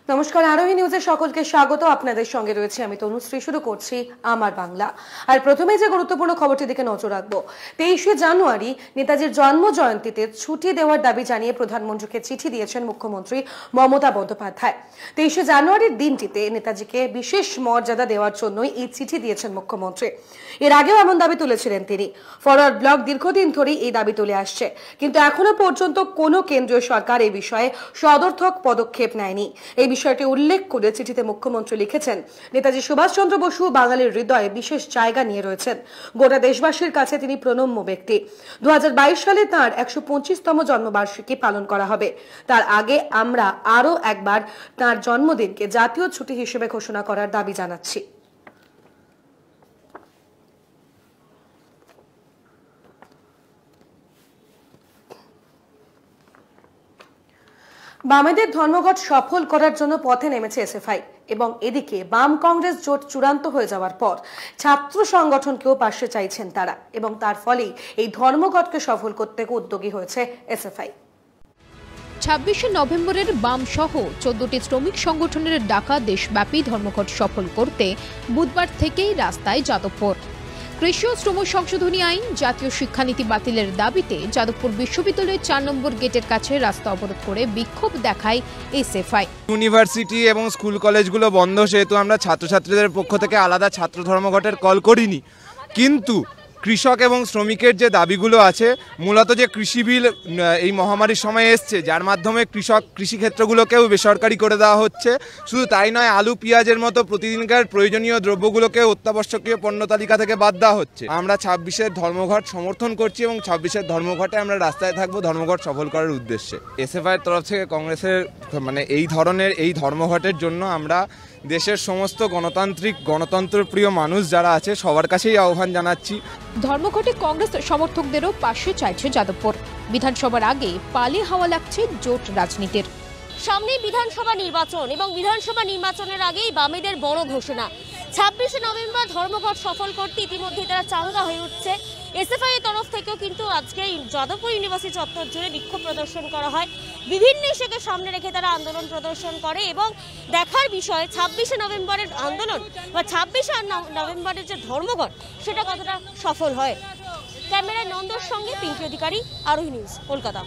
নমস্কার, আরোহী নিউজে সকলকে স্বাগত। আপনাদের সঙ্গে রয়েছে আমি তনুশ্রী। শুরু করছি আমার বাংলা। আর প্রথমে যে গুরুত্বপূর্ণ খবরটির দিকে নজর রাখবো। 23শে জানুয়ারি নেতাজির জন্ম জয়ন্তীতে ছুটি দেওয়ার দাবি জানিয়ে প্রধানমন্ত্রীকে চিঠি দিয়েছেন মুখ্যমন্ত্রী মমতা বন্দ্যোপাধ্যায়। 23শে জানুয়ারির দিনটিতে নেতাজিকে বিশেষ মর্যাদা দেওয়ার জন্যই এই চিঠি দিয়েছেন মুখ্যমন্ত্রী। এর আগেও এমন দাবি তুলেছিলেন তিনি। ফরওয়ার্ড ব্লক দীর্ঘদিন ধরেই এই দাবি তুলে আসছে, কিন্তু এখনো পর্যন্ত কোনো কেন্দ্রীয় সরকার এই বিষয়ে সদর্থক পদক্ষেপ নেয়নি। এই বিষয়টি উল্লেখ করে চিঠিতে মুখ্যমন্ত্রী লিখেছেন, নেতাজি সুভাষচন্দ্র বসু বাঙালির হৃদয়ে বিশেষ জায়গা নিয়ে রয়েছেন। গোটা দেশবাসীর কাছে তিনি প্রণম্য ব্যক্তি। 2022 সালে তাঁর 125তম জন্মবার্ষিকী পালন করা হবে। তার আগে আমরা আরও একবার তাঁর জন্মদিনকে জাতীয় ছুটি হিসেবে ঘোষণা করার দাবি জানাচ্ছি। বামেদের ধর্মঘট সফল করার জন্য পথে নেমেছে এসএফআই, এবং এদিকে বাম কংগ্রেস জোট চূড়ান্ত হয়ে যাওয়ার পর ছাত্র সংগঠনকেও পাশে চাইছেন তারা, এবং তার ফলেই এই ধর্মঘটকে সফল করতে উদ্যোগী হয়েছে এসএফআই। 26শে নভেম্বরের বাম সহ 14টি শ্রমিক সংগঠনের ডাকা দেশব্যাপী ধর্মঘট সফল করতে বুধবার থেকেই রাস্তায় যাদবপুর। কৃষি ও শ্রম সংশোধনী আইন, জাতীয় শিক্ষানীতি বাতিলের দাবিতে যাদবপুর বিশ্ববিদ্যালয়ের 4 নম্বর গেটের কাছে রাস্তা অবরোধ করে বিক্ষোভ দেখায় এসএফআই। ইউনিভার্সিটি এবং স্কুল কলেজগুলো বন্ধ, সেহেতু আমরা ছাত্রছাত্রীদের পক্ষ থেকে আলাদা ছাত্র ধর্মঘটের কল করিনি। কিন্তু কৃষক এবং শ্রমিকের যে দাবিগুলো আছে, মূলত যে কৃষি বিল এই মহামারীর সময় এসছে, যার মাধ্যমে কৃষিক্ষেত্রগুলোকেও বেসরকারি করে দেওয়া হচ্ছে। শুধু তাই নয়, আলু পেঁয়াজের মতো প্রতিদিনকার প্রয়োজনীয় দ্রব্যগুলোকে অত্যাবশ্যকীয় পণ্য তালিকা থেকে বাদ দেওয়া হচ্ছে। আমরা 26-এর ধর্মঘট সমর্থন করছি এবং 26-এর ধর্মঘটে আমরা রাস্তায় থাকবো ধর্মঘট সফল করার উদ্দেশ্যে। এসএফআইয়ের তরফ থেকে কংগ্রেসের এই ধর্মঘটের জন্য আমরা দেশের সমস্ত গণতন্ত্রপ্রিয় মানুষ যারা আছে সবার কাছেই আহ্বান জানাচ্ছি। ধর্মঘটে কংগ্রেস সমর্থকদেরও পাশে চাইছে যাদবপুর। বিধানসভার আগে পালে হাওয়া লাগছে জোট রাজনীতির। সামনে বিধানসভা নির্বাচন, এবং বিধানসভা নির্বাচনের আগেই বামেদের বড় ঘোষণা। 26শে নভেম্বর ধর্মঘট সফল করতে ইতিমধ্যে তারা চাঙ্গা হয়ে উঠছে। এসএফআই এর তরফ থেকেও কিন্তু আজকে যাদবপুর ইউনিভার্সিটি চত্বর জুড়ে বিক্ষোভ প্রদর্শন করা হয়। বিভিন্ন ইস্যুকে সামনে রেখে তারা আন্দোলন প্রদর্শন করে, এবং দেখার বিষয় 26শে নভেম্বরের আন্দোলন বা 26শে নভেম্বরের যে ধর্মঘট সেটা কতটা সফল হয়। ক্যামেরায় নন্দর সঙ্গে পিঙ্কি অধিকারী, আরোহী নিউজ, কলকাতা।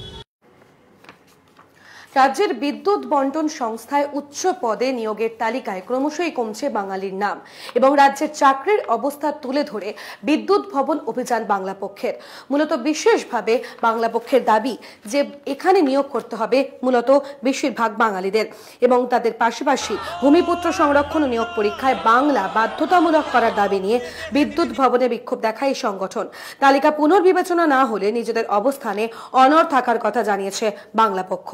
রাজ্যের বিদ্যুৎ বন্টন সংস্থায় উচ্চ পদে নিয়োগের তালিকায় ক্রমশই কমছে বাঙালির নাম, এবং রাজ্যের চাকরির অবস্থা তুলে ধরে বিদ্যুৎ ভবন অভিযান বাংলা পক্ষের। মূলত বিশেষভাবে বাংলা পক্ষের দাবি যে এখানে নিয়োগ করতে হবে মূলত বেশিরভাগ বাঙালিদের, এবং তাদের পাশাপাশি ভূমিপুত্র সংরক্ষণ ও নিয়োগ পরীক্ষায় বাংলা বাধ্যতামূলক করার দাবি নিয়ে বিদ্যুৎ ভবনে বিক্ষোভ দেখায় এই সংগঠন। তালিকা পুনর্বিবেচনা না হলে নিজেদের অবস্থানে অনড় থাকার কথা জানিয়েছে বাংলা পক্ষ।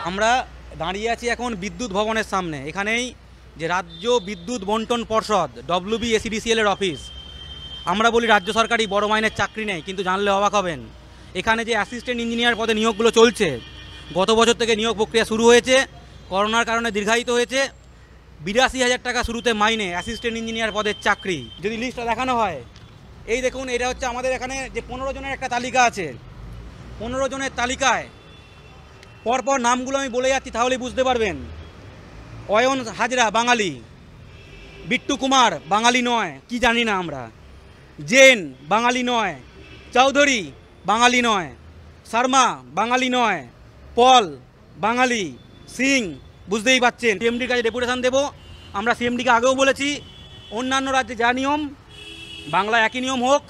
আমরা দাঁড়িয়ে আছি এখন বিদ্যুৎ ভবনের সামনে। এখানেই যে রাজ্য বিদ্যুৎ বন্টন পর্ষদ WBSEDCL এর অফিস। আমরা বলি রাজ্য সরকারি বড় মাইনের চাকরি নেই, কিন্তু জানলে অবাক হবেন, এখানে যে অ্যাসিস্ট্যান্ট ইঞ্জিনিয়ার পদে নিয়োগগুলো চলছে, গত বছর থেকে নিয়োগ প্রক্রিয়া শুরু হয়েছে, করোনার কারণে দীর্ঘায়িত হয়েছে। 82,000 টাকা শুরুতে মাইনে অ্যাসিস্ট্যান্ট ইঞ্জিনিয়ার পদের চাকরি। যদি লিস্টটা দেখানো হয়, এই দেখুন, এটা হচ্ছে আমাদের এখানে যে 15 জনের একটা তালিকা আছে। 15 জনের তালিকায় পরপর নামগুলো আমি বলে যাচ্ছি, তাহলেই বুঝতে পারবেন। অয়ন হাজরা বাঙালি, বিট্টু কুমার বাঙালি নয়, কি জানি না আমরা। জেন বাঙালি নয়, চৌধুরী বাঙালি নয়, শর্মা বাঙালি নয়, পল বাঙালি, সিং, বুঝতেই পাচ্ছেন। সিএমডির কাছে ডেপুটেশন দেব। আমরা সিএমডিকে আগেও বলেছি, অন্যান্য রাজ্যে যা নিয়ম বাংলা একই নিয়ম হোক।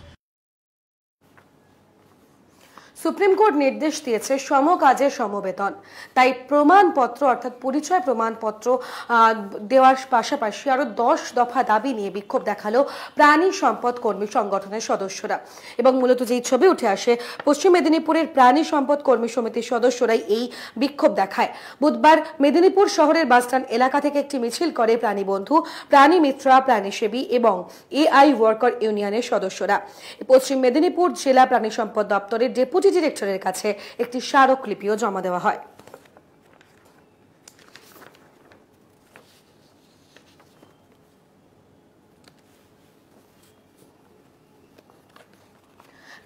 সুপ্রিম কোর্ট নির্দেশ দিয়েছে সমকাজে সমবেতন, তাই প্রমাণপত্র অর্থাৎ পরিচয় প্রমাণপত্র দেওয়ার পাশাপাশি আরো 10 দফা দাবি নিয়ে বিক্ষোভ দেখালো প্রাণী সম্পদ কর্মী সংগঠনের সদস্যরা। এবং মূলত যেই ছবি উঠে আসে, পশ্চিম মেদিনীপুরের প্রাণী সম্পদ কর্মী সমিতির সদস্যরাই এই বিক্ষোভ দেখায়। বুধবার মেদিনীপুর শহরের বাসস্ট্যান্ড এলাকা থেকে একটি মিছিল করে প্রাণী বন্ধু, প্রাণী মিত্রা, প্রাণীসেবী এবং AI ওয়ার্কার ইউনিয়নের সদস্যরা। পশ্চিম মেদিনীপুর জেলা প্রাণী সম্পদ দপ্তরের ডেপুটি ডিরেক্টরের কাছে একটি স্মারকলিপিও জমা দেওয়া হয়।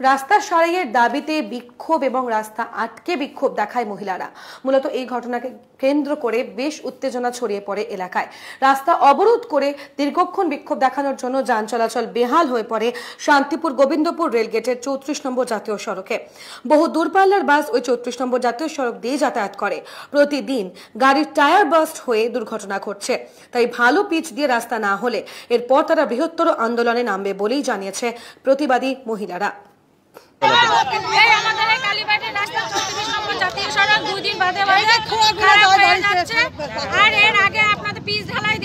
রাস্তা সারাইয়ের দাবিতে বিক্ষোভ এবং রাস্তা আটকে বিক্ষোভ দেখায় মহিলারা। মূলত এই ঘটনাকে কেন্দ্র করে বেশ উত্তেজনা ছড়িয়ে পড়ে এলাকায়। রাস্তা অবরোধ করে দীর্ঘক্ষণ বিক্ষোভ দেখানোর জন্য যান চলাচল বেহাল হয়ে পড়ে শান্তিপুর গোবিন্দপুর রেলগেটের 34 নম্বর জাতীয় সড়কে। বহু দূরপাল্লার বাস ওই 34 নম্বর জাতীয় সড়ক দিয়ে যাতায়াত করে। প্রতিদিন গাড়ির টায়ার বাস্ট হয়ে দুর্ঘটনা ঘটছে। তাই ভালো পিচ দিয়ে রাস্তা না হলে এরপর তারা বৃহত্তর আন্দোলনে নামবে বলেই জানিয়েছে প্রতিবাদী মহিলারা। আমাদের কালীবাটের রাস্তা 34 নম্বর জাতীয় সড়ক 2 দিন বাদে খারাপ হয়ে যাচ্ছে। আর এর আগে আপনাদের পিচ ঢালাই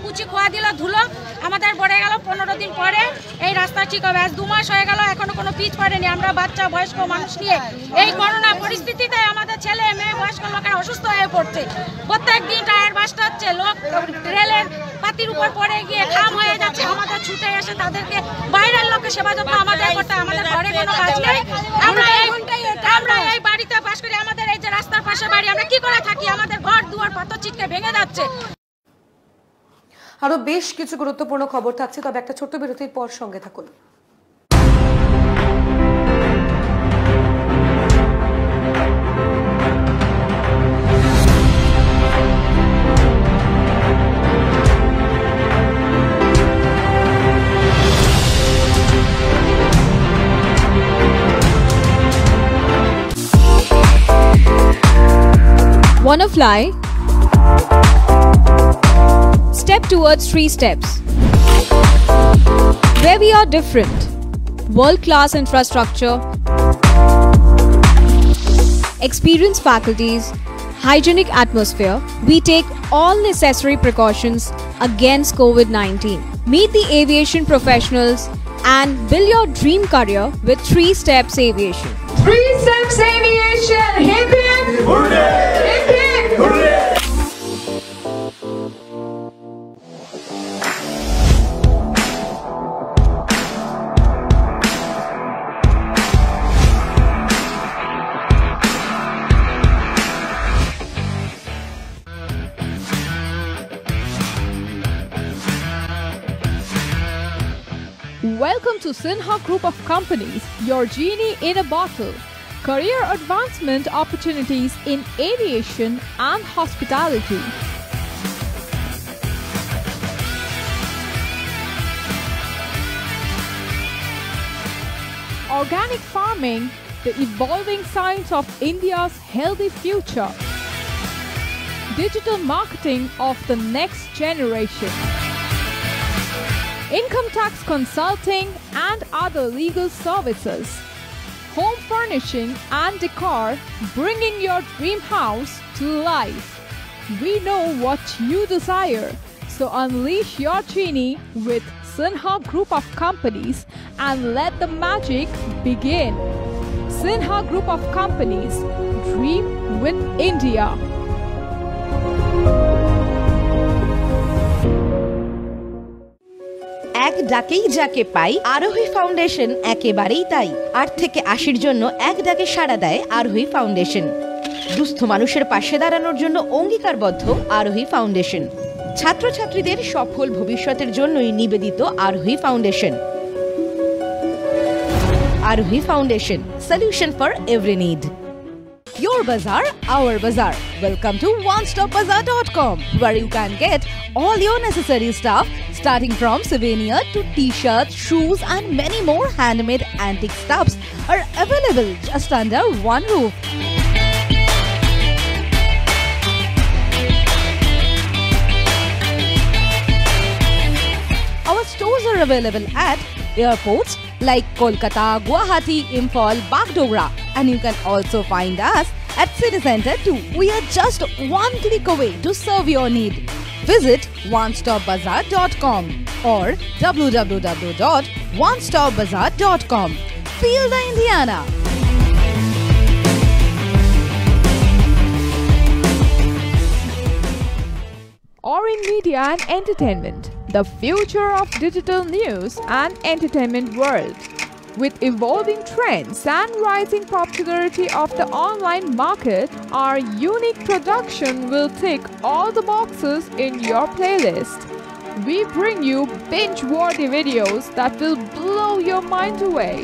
কুচি খোয়া দিল ধুলো, আমাদের পড়ে গেল 15 দিন পরে এই রাস্তা ঠিক হবে। আজ 2 মাস হয়ে গেল, এখনো কোনো পিচ পড়েনি। আমরা বাচ্চা বয়স্ক মানুষ নিয়ে এই করোনা পরিস্থিতিতে আমাদের ছেলে মেয়ে বয়স্ক লোকেরা অসুস্থ হয়ে পড়ছে। প্রত্যেক দিন টায়ার বাস্ট হচ্ছে, লোক রেলের পাতির উপর পড়ে গিয়ে খাম হয়ে যাচ্ছে। আমাদের ছুটে এসে তাদেরকে বাইরের লোকের সেবা যত্ন আমাদের করতে, আমাদের ঘরে কোনো কাজ নেই। আমরা এই বাড়িতে বাস করি, আমাদের এই যে রাস্তার পাশে বাড়ি, আমরা কি করে থাকি? আমাদের ঘর দুয়ার পাথর ছিটকে ভেঙে যাচ্ছে। আরো বেশ কিছু গুরুত্বপূর্ণ খবর থাকছে, তবে একটা ছোট্ট বিরতির পর সঙ্গে থাকুন। Wanna fly? Step towards 3 steps. Where we are different. World-class infrastructure, experienced faculties, hygienic atmosphere. We take all necessary precautions against COVID-19. Meet the aviation professionals and build your dream career with 3 Steps Aviation. 3 Steps Aviation! Hip hip! Hooray! Hip hip! Hooray! Welcome to Sinha Group of Companies, your genie in a bottle. Career advancement opportunities in aviation and hospitality. Organic farming, the evolving science of India's healthy future. Digital marketing of the next generation. Income tax consulting and other legal services. Home furnishing and decor, bringing your dream house to life. We know what you desire, so unleash your genie with Sinha Group of Companies and let the magic begin. Sinha Group of Companies, dream with India. এক ডাকেই যাকে পাই, আরোহী foundation একেবারেই তাই। 8 থেকে 80-র জন্য এক ডাকে সাড়া দেয় আরোহী ফাউন্ডেশন। দুস্থ মানুষের পাশে দাঁড়ানোর জন্য অঙ্গীকারবদ্ধ আরোহী ফাউন্ডেশন। ছাত্রছাত্রীদের সফল ভবিষ্যতের জন্যই নিবেদিত আরোহী ফাউন্ডেশন। আরোহী foundation, solution for every need. Your bazaar, our bazaar. Welcome to onestopbazaar.com, where you can get all your necessary stuff, starting from souvenir to t-shirts, shoes and many more handmade antique stuffs are available just under one roof. Our stores are available at airports like Kolkata, Guwahati, Imphal, Bagdogra, and you can also find us at City Center too. We are just one click away to serve your need. Visit onestopbazaar.com or www.onestopbazaar.com. Feel the Indiana. Orin Media and Entertainment, the future of digital news and entertainment world. With evolving trends and rising popularity of the online market, our unique production will tick all the boxes in your playlist. We bring you binge-worthy videos that will blow your mind away.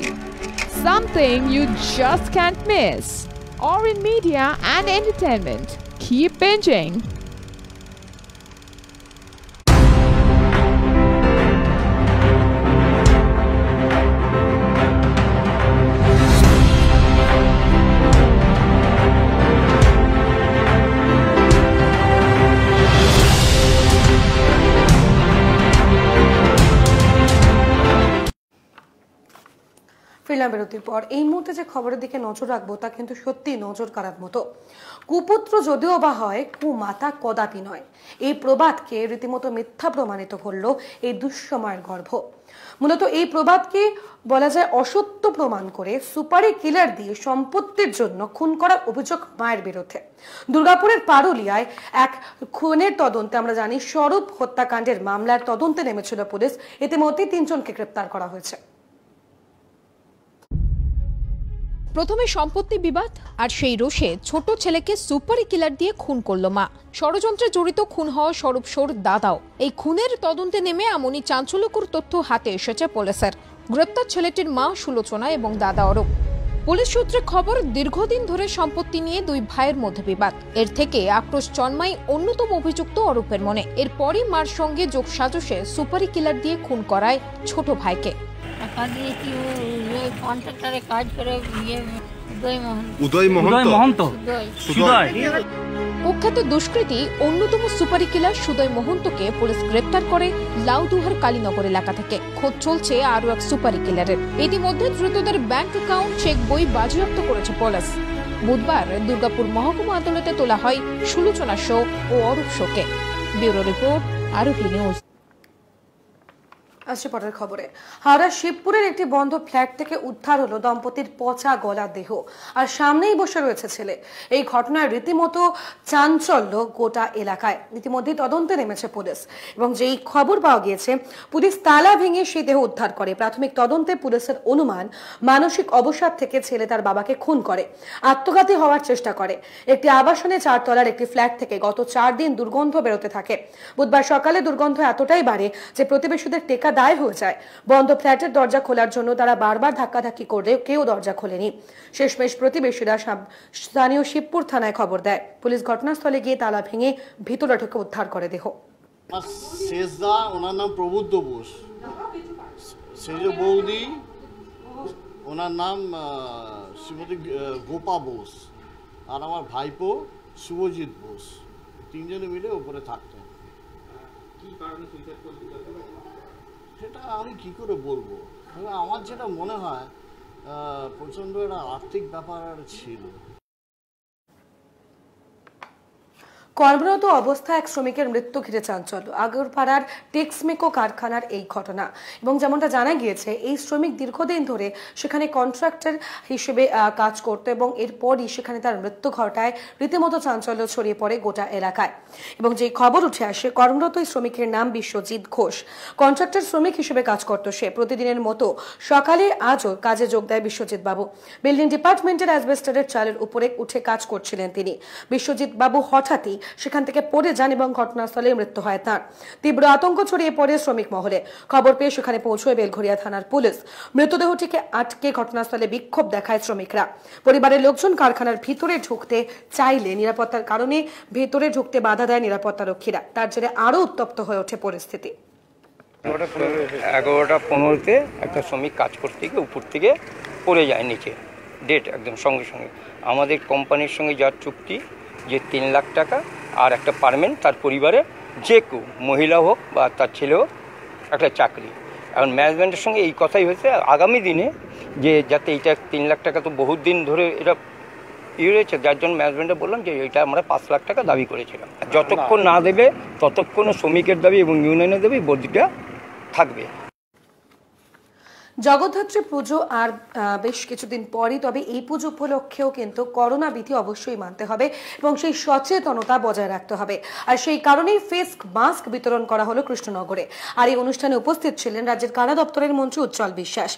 something you just can't miss. Or in media and entertainment, keep binging. ফিরলাম বিরতির পর। এই মুহূর্তে যে খবরের দিকে নজর রাখবো তা কিন্তু সত্যি নজর কাড়ার মতো। কুপুত্র যদিও বা হয়, কুমাতা কদাপি নয়, এই প্রবাদকে রীতিমতো মিথ্যা প্রমাণিত করলো এই দুঃসময়ের গর্ভ। মূলত এই প্রবাদকে বলা যায় অসত্য প্রমাণ করে সুপারি কিলার দিয়ে সম্পত্তির জন্য খুন করার অভিযোগ মায়ের বিরুদ্ধে। দুর্গাপুরের পারুলিয়ায় এক খুনের তদন্তে আমরা জানি স্বরূপ হত্যাকাণ্ডের মামলার তদন্তে নেমেছিল পুলিশ। ইতিমধ্যে 3 জনকে গ্রেপ্তার করা হয়েছে। প্রথমে সম্পত্তি বিবাদ, আর সেই রোষে ছোট ছেলেকে সুপারি কিলার দিয়ে খুন করলো মা। ষড়যন্ত্রে জড়িত খুন হওয়া স্বরূপ সোর দাদাও। এই খুনের তদন্তে নেমে এমনই চাঞ্চল্যকর তথ্য হাতে এসেছে পুলিশের। গ্রেপ্তার ছেলেটির মা সুলোচনা এবং দাদা অরূপ। পুলিশ সূত্রে খবর, দীর্ঘদিন ধরে সম্পত্তি নিয়ে 2 ভাইয়ের মধ্যে বিবাদ। এর থেকে আক্রোশ জন্মায় অন্যতম অভিযুক্ত অরূপের মনে। এরপরই মার সঙ্গে যোগসাজশে সুপারি কিলার দিয়ে খুন করায় ছোট ভাইকে। কুখ্যাত দুষ্কৃতী অন্যতম সুপারি কিলার সুদয় মহন্তকে পুলিশ গ্রেপ্তার করে লাউদুহার কালীনগর এলাকা থেকে। খোঁজ চলছে আরো এক সুপারি কিলারের। ইতিমধ্যে ধৃতদের ব্যাংক অ্যাকাউন্ট, চেক বই বাজেয়াপ্ত করেছে পুলিশ। বুধবার দুর্গাপুর মহকুমা আদালতে তোলা হয় সুলোচনা শো ও অরূপ শোকে। ব্যুরো রিপোর্ট, আরোহী নিউজ। আসছে পরের খবরে। হাওড়া শিবপুরের একটি বন্ধ ফ্ল্যাট থেকে উদ্ধার হলো দম্পতির পচা গলা দেহ, আর সামনেই বসে রয়েছে ছেলে। এই ঘটনায় রীতিমতো চাঞ্চল্য গোটা এলাকায়। ইতিমধ্যে তদন্তে নেমেছে পুলিশ, এবং যেই খবর পাওয়া গিয়েছে পুলিশ তালা ভেঙে সেই দেহ উদ্ধার করে। প্রাথমিক তদন্তে পুলিশের অনুমান, মানসিক অবসাদ থেকে ছেলে তার বাবাকে খুন করে, আত্মঘাতী হওয়ার চেষ্টা করে। একটি আবাসনে 4 তলার একটি ফ্ল্যাট থেকে গত 4 দিন দুর্গন্ধ বেরোতে থাকে। বুধবার সকালে দুর্গন্ধ এতটাই বাড়ে যে প্রতিবেশীদের টেকা দায় হয়ে যায়। বন্ধ ফ্ল্যাটের দরজা খোলার জন্য তারা বারবার ধাক্কাধাক্কি করলেও কেউ দরজা খোলেনি। শেষমেশ প্রতিবেশীরা স্থানীয় শিবপুর থানায় খবর দেয়। পুলিশ ঘটনাস্থলে গিয়ে তালা ভেঙে ভিতরে ঢুকে উদ্ধার করে দেহ। শেষদা, ওনার নাম প্রবুদ্ধ বোস। সেজ বৌদি, ওনার নাম শ্রীমতী গোপা বোস, আর আমার ভাইপো শুভজিৎ বোস। 3 জনে মিলে উপরে থাকতেন। কি কারণে সুইসাইড করলেন সেটা আমি কি করে বলবো। আমার যেটা মনে হয় প্রচণ্ড একটা আর্থিক ব্যাপার ছিল। কর্মরত অবস্থায় এক শ্রমিকের মৃত্যু ঘিরে চাঞ্চল্য। আগরপাড়ার টেক্সমেকো কারখানার এই ঘটনা, এবং যেমনটা জানা গিয়েছে এই শ্রমিক দীর্ঘদিন ধরে সেখানে কন্ট্রাক্টর হিসেবে কাজ করত, এবং এরপরই সেখানে তার মৃত্যু ঘটায়। রীতিমতো চাঞ্চল্য ছড়িয়ে পড়ে গোটা এলাকায়, এবং যে খবর উঠে আসে কর্মরত এই শ্রমিকের নাম বিশ্বজিৎ ঘোষ। কন্ট্রাক্টর শ্রমিক হিসেবে কাজ করত সে। প্রতিদিনের মতো সকালে আজও কাজে যোগ দেয় বিশ্বজিৎ বাবু। বিল্ডিং ডিপার্টমেন্টের অ্যাসবেস্টারের চালের উপরে উঠে কাজ করছিলেন তিনি। বিশ্বজিৎ বাবু হঠাৎই সেখান থেকে পড়ে যান এবং ঘটনাস্থলে মৃত্যু হয় তাঁর। তীব্র আতঙ্ক ছড়িয়ে পড়ে শ্রমিক মহলে। খবর পেয়ে সেখানে পৌঁছয় বেলঘরিয়া থানার পুলিশ। মৃতদেহটিকে আটকে ঘটনাস্থলে বিক্ষোভ দেখায় শ্রমিকরা। পরিবারের লোকজন কারখানার ভিতরে ঢুকতে চাইলে নিরাপত্তার কারণে ভেতরে ঢুকতে বাধা দেয় নিরাপত্তারক্ষীরা। তার জেরে আরো উত্তপ্ত হয়ে ওঠে পরিস্থিতি। 11:15 একটা শ্রমিক কাজ করতে গিয়ে উপর থেকে পড়ে যায় নিচে, ডেট একদম সঙ্গে সঙ্গে। আমাদের কোম্পানির সঙ্গে যার চুক্তি যে 3 লাখ টাকা আর একটা পার্মানেন্ট, তার পরিবারে যে কেউ মহিলা হোক বা তার ছেলে হোক একটা চাকরি। এখন ম্যানেজমেন্টের সঙ্গে এই কথাই হয়েছে আগামী দিনে যে যাতে এইটা 3 লাখ টাকা তো বহুত দিন ধরে এটা রয়েছে, যার জন্য ম্যানেজমেন্টে বললাম যে এটা আমরা 5 লাখ টাকা দাবি করেছিলাম। যতক্ষণ না দেবে ততক্ষণ শ্রমিকের দাবি এবং ইউনিয়নের দাবি বর্ধিটা থাকবে। জগদ্ধাত্রী পুজো আর বেশ কিছুদিন পরই, তবে এই পুজো উপলক্ষেও কিন্তু করোনা বিধি অবশ্যই মানতে হবে এবং সেই সচেতনতা বজায় রাখতে হবে। আর সেই কারণেই ফেস মাস্ক বিতরণ করা হলো কৃষ্ণনগরে। আর এই অনুষ্ঠানে উপস্থিত ছিলেন রাজ্যের কারা দপ্তরের মন্ত্রী উজ্জ্বল বিশ্বাস।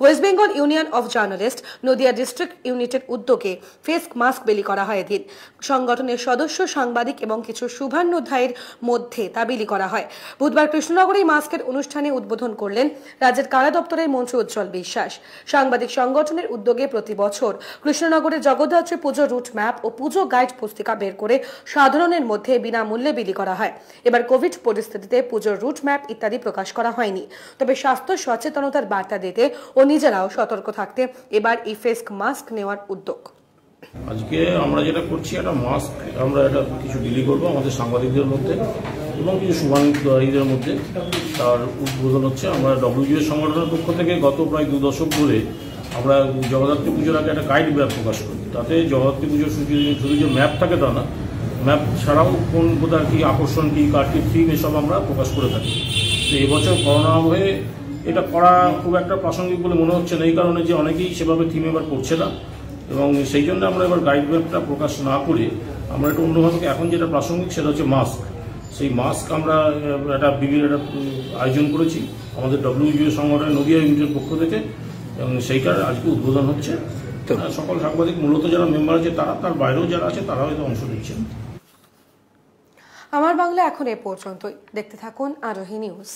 West Bengal union of journalist Nadia district ইউনিটের উদ্যোগে ফেস মাস্ক বিলি করা হয় এদিন। সংগঠনের সদস্য, সাংবাদিক এবং কিছু শুভান্যধ্যায়ের মধ্যে তা বিলি করা হয়। বুধবার কৃষ্ণনগরে মাস্কের অনুষ্ঠানে উদ্বোধন করলেন রাজ্যের কারা দপ্তরের মন্ত্রী মুখ্যমন্ত্রী উজ্জ্বল বিশ্বাস। সাংবাদিক সংগঠনের উদ্যোগে প্রতি বছর কৃষ্ণনগরের জগদ্ধাত্রী পুজো রুট ম্যাপ ও পুজো গাইড পুস্তিকা বের করে সাধারণের মধ্যে বিনামূল্যে বিলি করা হয়। এবার কোভিড পরিস্থিতিতে পুজোর রুট ম্যাপ ইত্যাদি প্রকাশ করা হয়নি, তবে স্বাস্থ্য সচেতনতার বার্তা দিতে ও নিজেরাও সতর্ক থাকতে এবার এই ফেস মাস্ক নেওয়ার উদ্যোগ। আজকে আমরা যেটা করছি, একটা মাস্ক আমরা এটা কিছু বিলি করবো আমাদের সাংবাদিকদের মধ্যে এবং কিছু শুভানুদ্দায়ীদের মধ্যে। তার উদ্বোধন হচ্ছে আমরা ডব্লিউজিও সংগঠনের পক্ষ থেকে গত প্রায় 2 দশক ধরে আমরা জগদ্ধাত্রী পুজোর আগে একটা গাইড ম্যাপ প্রকাশ করি। তাতে জগদ্ধাত্রী পুজোর শুধু যে ম্যাপ থাকে তা না, ম্যাপ ছাড়াও কোন কোথায় কী আকর্ষণ, কী কার্টির থিম, এসব আমরা প্রকাশ করে থাকি। তো এবছর করোনা হয়ে এটা করা খুব একটা প্রাসঙ্গিক বলে মনে হচ্ছে না, এই কারণে যে অনেকেই সেভাবে থিম এবার করছে না, এবং সেই জন্য আমরা এবার গাইড ম্যাপটা প্রকাশ না করে আমরা একটা অন্যভাবে এখন যেটা প্রাসঙ্গিক সেটা হচ্ছে মাস্ক। সেই মাস্ক আমরা একটা বিবির একটা আয়োজন করেছি আমাদের ডব্লিউজিও সংগঠনের নদিয়া ইউনিটের পক্ষ থেকে, এবং সেইটার আজকে উদ্বোধন হচ্ছে। সকল সাংবাদিক মূলত যারা মেম্বার আছে তারা, তার বাইরেও যারা আছে তারাও এতে অংশ নিচ্ছেন। আমার বাংলা এখন এ পর্যন্তই। দেখতে থাকুন আরোহী নিউজ।